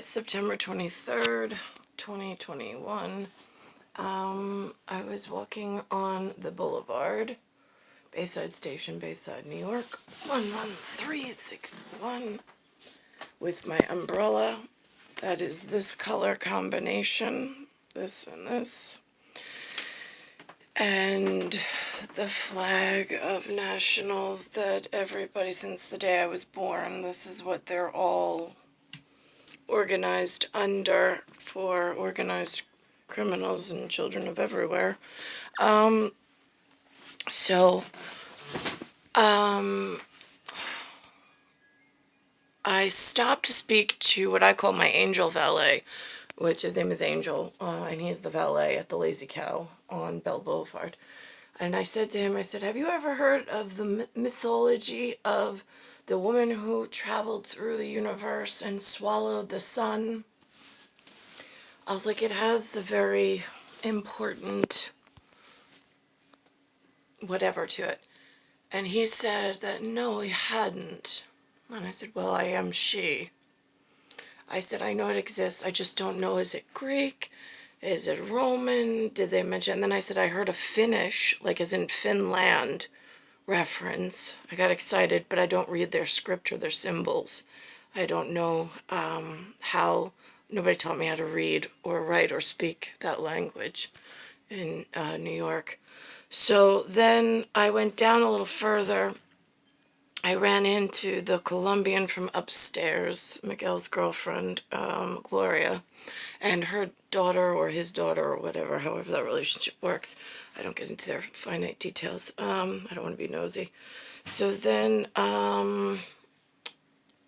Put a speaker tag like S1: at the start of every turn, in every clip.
S1: It's September 23rd, 2021. I was walking on the Boulevard, Bayside Station, Bayside, New York, 11361, with my umbrella. That is this color combination, this and this, and the flag of national that everybody since the day I was born, this is what they're all organized under for organized criminals and children of everywhere. I stopped to speak to what I call my angel valet, which his name is Angel, and he's the valet at the Lazy Cow on Boulevard. And I said to him, I said, have you ever heard of the mythology of the woman who traveled through the universe and swallowed the sun? I was like, it has a very important whatever to it. And he said that no, he hadn't. And I said, well, I am she. I said, I know it exists, I just don't know, is it Greek? Is it Roman? Did they mention? And then I said, I heard a Finnish, like as in Finland, reference. I got excited, but I don't read their script or their symbols. I don't know how, nobody taught me how to read or write or speak that language in New York. So then I went down a little further. I ran into the Colombian from upstairs, Miguel's girlfriend, Gloria, and her daughter or his daughter or whatever, however that relationship works. I don't get into their finite details. I don't want to be nosy. So then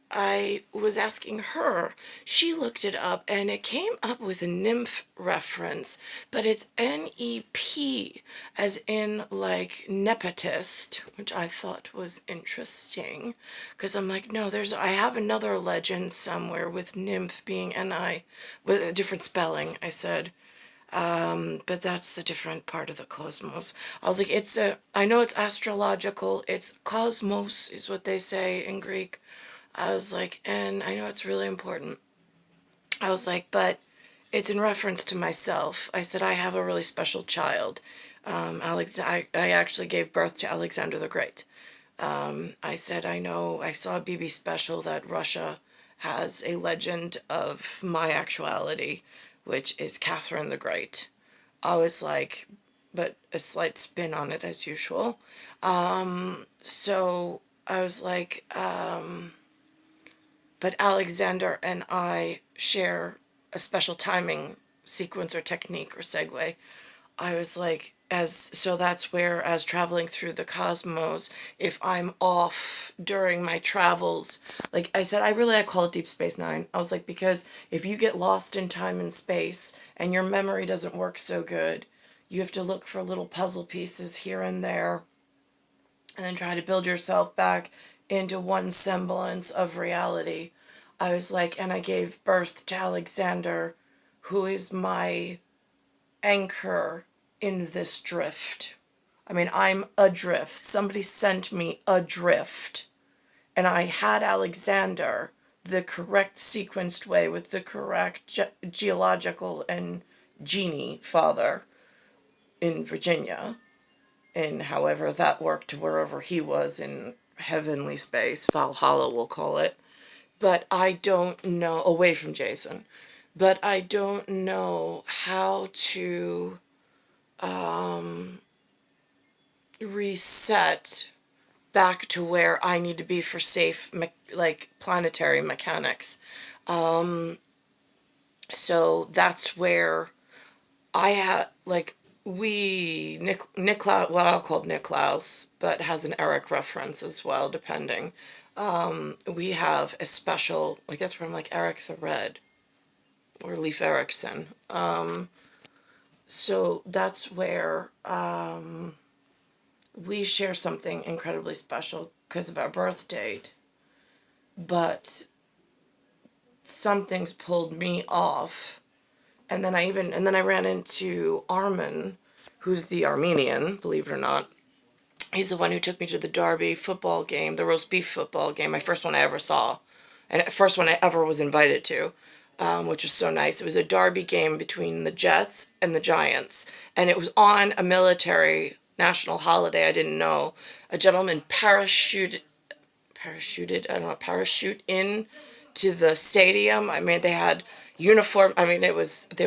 S1: I was asking her. She looked it up, and it came up with a nymph reference, but it's N-E-P, as in, like, nepotist, which I thought was interesting, because I'm like, no, I have another legend somewhere with nymph being N-I, with a different spelling, I said, but that's a different part of the cosmos. I was like, I know it's astrological, it's cosmos is what they say in Greek. I was like, and I know it's really important. I was like, but it's in reference to myself. I said, I have a really special child. I actually gave birth to Alexander the Great. I said, I know, I saw a BB special that Russia has a legend of my actuality, which is Catherine the Great. I was like, but a slight spin on it as usual. So I was like, but Alexander and I share a special timing sequence or technique or segue. I was like, so that's where, as traveling through the cosmos, if I'm off during my travels, like I said, I call it Deep Space Nine. I was like, because if you get lost in time and space and your memory doesn't work so good, you have to look for little puzzle pieces here and there and then try to build yourself back into one semblance of reality. I was like, and I gave birth to Alexander, who is my anchor in this drift. I mean, I'm adrift. Somebody sent me adrift. And I had Alexander the correct sequenced way with the correct geological and genie father in Virginia. And however that worked to wherever he was in heavenly space, Valhalla we'll call it. But I don't know, away from Jason, but I don't know how to reset back to where I need to be for safe, like, planetary mechanics. So that's where I had, like, Niklaus, what I'll call Niklaus, but has an Eric reference as well, depending. We have a special, like, that's where I'm like, Eric the Red, or Leif Erikson. So that's where we share something incredibly special because of our birth date, but something's pulled me off. And then I ran into Arman, who's the Armenian, believe it or not. He's the one who took me to the Darby football game, the roast beef football game, my first one I ever saw, and first one I ever was invited to. which was so nice. It was a derby game between the Jets and the Giants, and it was on a military national holiday. I didn't know. A gentleman parachuted, I don't know, parachute in to the stadium. I mean, they had uniform. I mean, they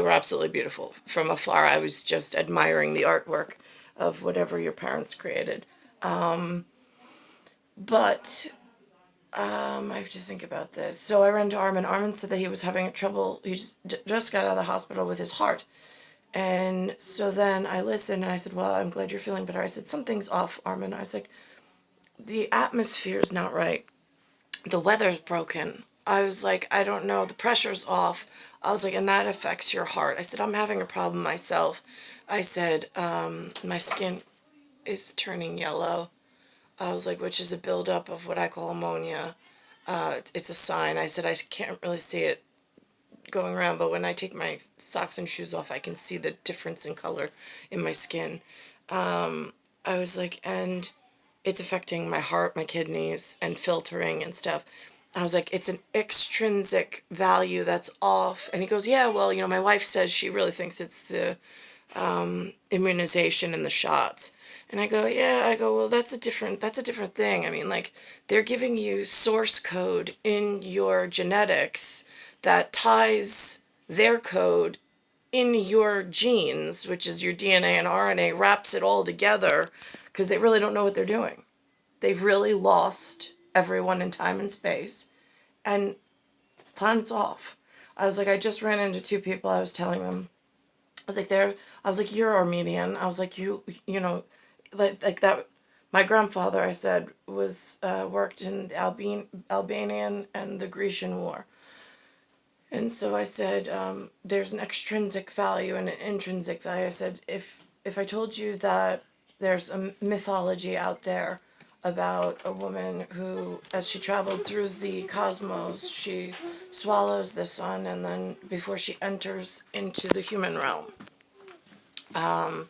S1: were absolutely beautiful. From afar, I was just admiring the artwork of whatever your parents created. But I have to think about this. So I ran to Arman. Arman said that he was having trouble. He just got out of the hospital with his heart. And so then I listened and I said, well, I'm glad you're feeling better. I said, something's off, Arman. I was like, the atmosphere is not right. The weather's broken. I was like, I don't know. The pressure's off. I was like, and that affects your heart. I said, I'm having a problem myself. I said, my skin is turning yellow. I was like, which is a buildup of what I call ammonia. It's a sign. I said, I can't really see it going around, but when I take my socks and shoes off, I can see the difference in color in my skin. I was like, and it's affecting my heart, my kidneys, and filtering and stuff. I was like, it's an extrinsic value that's off. And he goes, yeah, well, my wife says she really thinks it's the immunization and the shots. And I go, yeah, well, that's a different thing. I mean, like, they're giving you source code in your genetics that ties their code in your genes, which is your DNA and RNA, wraps it all together because they really don't know what they're doing. They've really lost everyone in time and space, and planet's off. I was like, I just ran into two people. I was telling them, I was like, you're Armenian. I was like, you know, like that. My grandfather, I said, was worked in the Albanian and the Grecian War. And so I said, there's an extrinsic value and an intrinsic value. I said, if I told you that there's a mythology out there about a woman who, as she traveled through the cosmos, she swallows the sun, and then before she enters into the human realm, I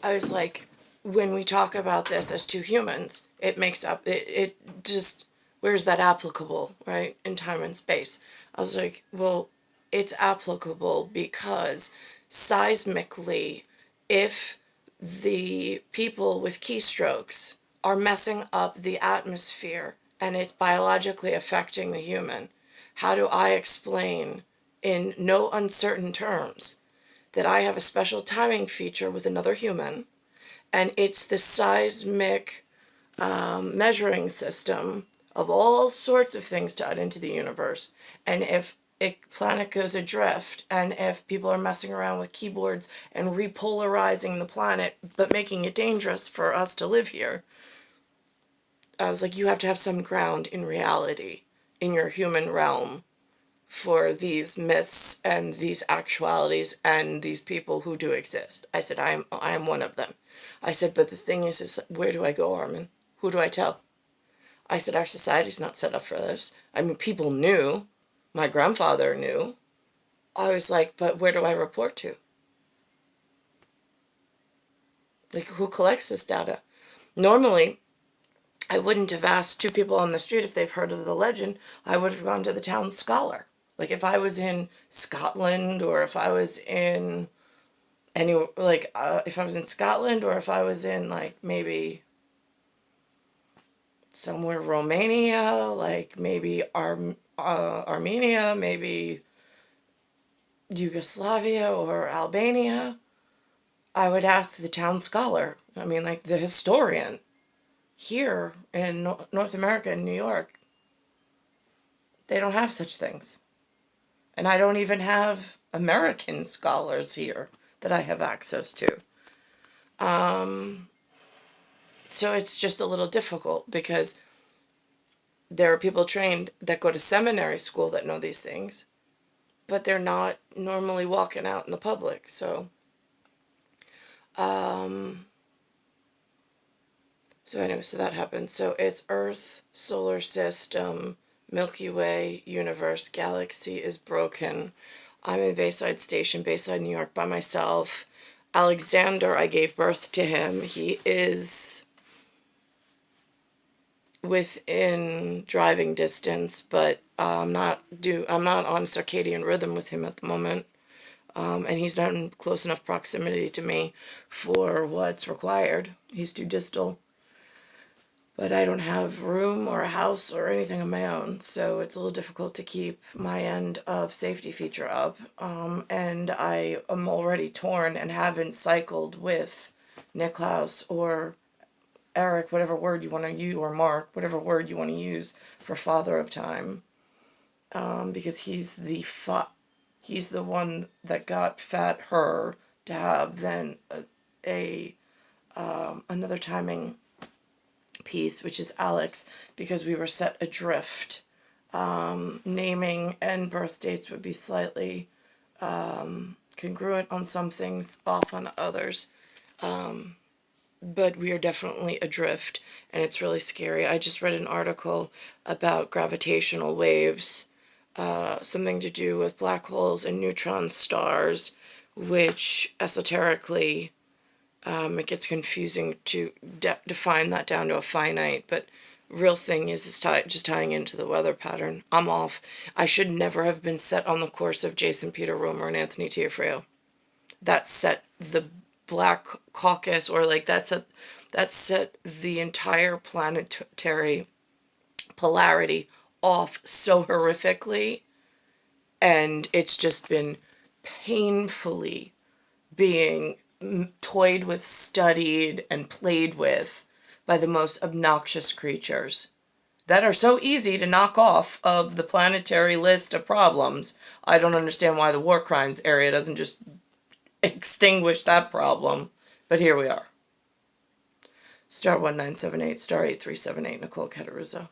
S1: was like, when we talk about this as two humans, it just, where's that applicable, right, in time and space? I was like, well, it's applicable because seismically, if the people with keystrokes are messing up the atmosphere and it's biologically affecting the human, how do I explain in no uncertain terms that I have a special timing feature with another human, and it's the seismic measuring system of all sorts of things to add into the universe. And if a planet goes adrift, and if people are messing around with keyboards and repolarizing the planet, but making it dangerous for us to live here, I was like, you have to have some ground in reality in your human realm for these myths and these actualities and these people who do exist. I said, I am one of them. I said, but the thing is where do I go, Arman? Who do I tell? I said, our society's not set up for this. I mean, people knew. My grandfather knew. I was like, but where do I report to? Like, who collects this data? Normally, I wouldn't have asked two people on the street if they've heard of the legend. I would have gone to the town scholar. Like, if I was in Scotland, or if I was in if I was in Scotland, or if I was in, like, maybe somewhere Romania, like maybe Armenia, maybe Yugoslavia or Albania, I would ask the town scholar. I mean, like, the historian. Here in North America, in New York, they don't have such things. And I don't even have American scholars here that I have access to. So it's just a little difficult because there are people trained that go to seminary school that know these things, but they're not normally walking out in the public. So anyway, so that happened. So it's Earth, solar system, Milky Way, universe, galaxy is broken. I'm in Bayside Station, Bayside, New York, by myself. Alexander, I gave birth to him. He is within driving distance, but I'm not on circadian rhythm with him at the moment. And he's not in close enough proximity to me for what's required. He's too distal. But I don't have room or a house or anything of my own, so it's a little difficult to keep my end of safety feature up. And I am already torn and haven't cycled with Niklaus or Eric, whatever word you want to use, or Mark, whatever word you want to use for Father of Time, because he's the one that got Fat Her to have then another timing piece, which is Alex, because we were set adrift. Naming and birth dates would be slightly congruent on some things, off on others. But we are definitely adrift, and it's really scary. I just read an article about gravitational waves, something to do with black holes and neutron stars, which esoterically, it gets confusing to define that down to a finite, but real thing is just tying into the weather pattern. I'm off. I should never have been set on the course of Jason Peter Romer and Anthony Tiafreo. That set the Black Caucus, or like that set the entire planetary polarity off so horrifically, and it's just been painfully being toyed with, studied, and played with by the most obnoxious creatures that are so easy to knock off of the planetary list of problems. I don't understand why the war crimes area doesn't just extinguish that problem, but here we are. Star 1978, star 8378, Nicole Cateruzzo.